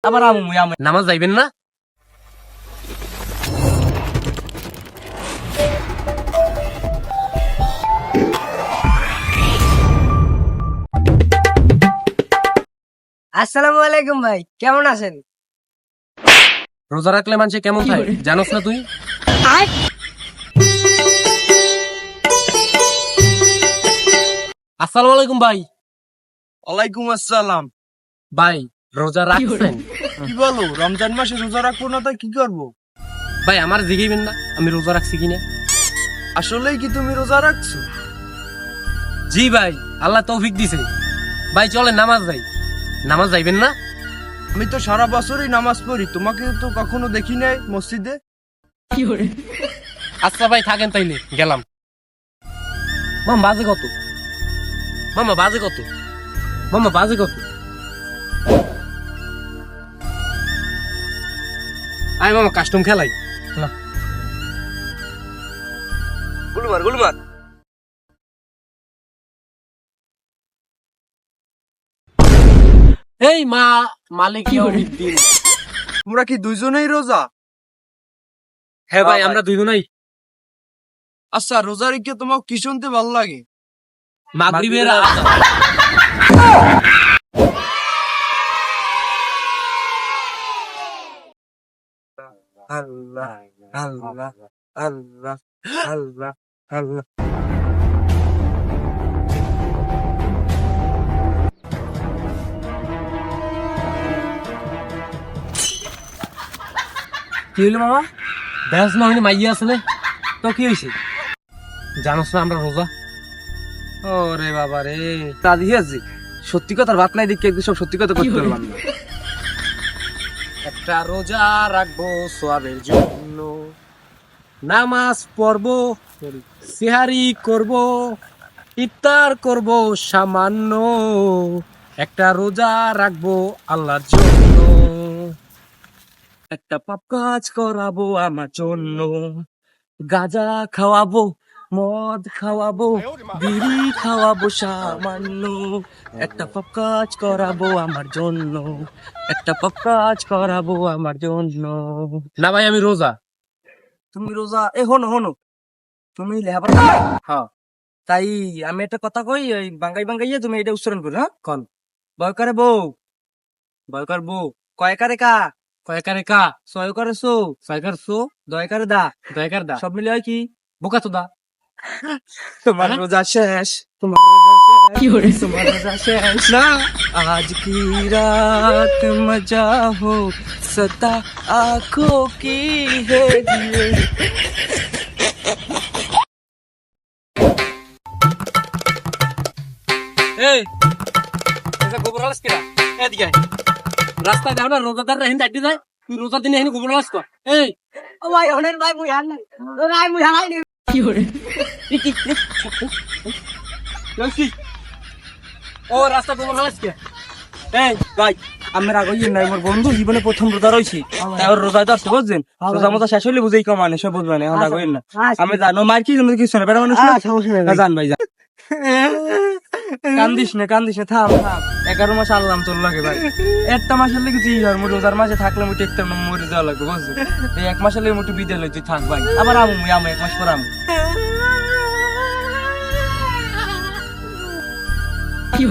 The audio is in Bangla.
আবার আমু আমু নামাজ যাইবেন না? আসসালামু আলাইকুম ভাই, কেমন আছেন? রোজা রাখলে মানুষে কেমন থাকে জানোস না তুই? আসসালামু আলাইকুম ভাই। ওয়ালাইকুম আসসালাম। ভাই রোজা রাখছেন? কি বলো, রমজান মাসে রোজা রাখবো না তো কি করবো? ভাই আমার জিগাইবেন না আমি রোজা রাখছি কিনা? আসলেই কি তুমি রোজা রাখছো? জি ভাই, আল্লাহ তৌফিক দিছে। ভাই চলে নামাজ যাই। নামাজ যাইবেন না? আমি তো সারা বছরই নামাজ পড়ি, তোমাকে তো কখনো দেখি নাই মসজিদে। আচ্ছা ভাই থাকেন তাইলে, গেলাম। মামা বাজে কত? মামা বাজে কত? মামা বাজে কত? আয় মামা কাস্টম খেলাই। গুলমার গুলমার। এই মা মালিক ইয়াউমিদ্দিন। তোমরা কি দুইজনেই রোজা? হ্যাঁ ভাই আমরা দুইজনেই। আচ্ছা, রোজা রেখে তোমার কি শুনতে ভালো লাগে? মাগরিবের আজান। আল্লাহ আল্লাহ আল্লাহ আল্লাহ আল্লাহ। কি হইলো মামা? দেখাস না হইনি মাইয়া আসলে তো কি হয়েছে? জানোস না আমরা রোজা? ওরে বাবা রে, তা দিয়েছি সত্যি কথার ভাত নাই দেখে একদম সব সত্যি কথা করতে পারলাম না। একটা রোজা রাখবো সোয়াবের জন্য, নামাজ পড়বো, সিহারি করব, ইফতার করব সামান্য, একটা রোজা রাখবো আল্লাহর জন্য, একটা পাপ কাজ করাবো আমার জন্য, গাঁজা খাওয়াবো, মদ খাওয়াবো, বিড়ি খাওয়াবো সামান্য, একটা পাপ কাজ করাবো আমার জন্য, একটা পাপ কাজ করাবো আমার জন্য। না ভাই আমি রোজা। তুমি রোজা হনো হনো, তুমি লেহাপড়া হ্যাঁ, তাই আমি একটা কথা কই, ওই বাঙ্গাই বাঙ্গাইয়ে তুমি এটা উচ্চারণ করো। হ্যাঁ, কন বয়কারে বউ, বয়কার বউ, কয়কারে কা, কয়কারে কা, ছয়কারে সো, ছয়কার সো, দয়কারে দা, দয়কার দা, সব মিলে হয় কি? বোকা তো দা। তোমার হ্যাঁ? রোজা শেষ, তোমার রোজা শেষ, তোমার রোজা শেষ না, আজ কি রাত মজা হো সতা आंखों की है ये। এই এটা গোবর হালাস কিরা? এদিকে আয়। রাস্তায় যাও না রোজাদার রাহিন দাঁড়িয়ে যায়, তুই রোজার দিনে এখানে গোবর হালাস কর। এই ও ভাই ওনের ভাই মুই হার নাই, ভাই মুই হারাই নি। কি ও রাস্তা গোবর হালাস কে? এই ভাই আমি রাগ হইয়েন নাই, মোর বন্ধু জীবনে প্রথম রোজা রইছি, তাই ওর রোজা তো আসছে বুঝছেন, রোজা মতো শেষ হইলে বুঝেই কমানে সব বুঝবেন, এখন রাগ হইয়েন না। আমি জানো মার কি তুমি কিছু না, বেটা মানুষ না, জান ভাই জান। কান্দিস না কান্দিস না, থাম থাম, 11 মাস আল্লাম তোর লাগে ভাই, একটা মাসের লেগে তুই আর মোর রোজার মাসে থাকলে মুই টেকতাম না, মরে যাওয়া লাগবে বুঝছো, এই 1 মাসের লেগে মুই বিদায় লই, তুই থাক ভাই, আবার আমু মুই 1 মাস পর আমু। কি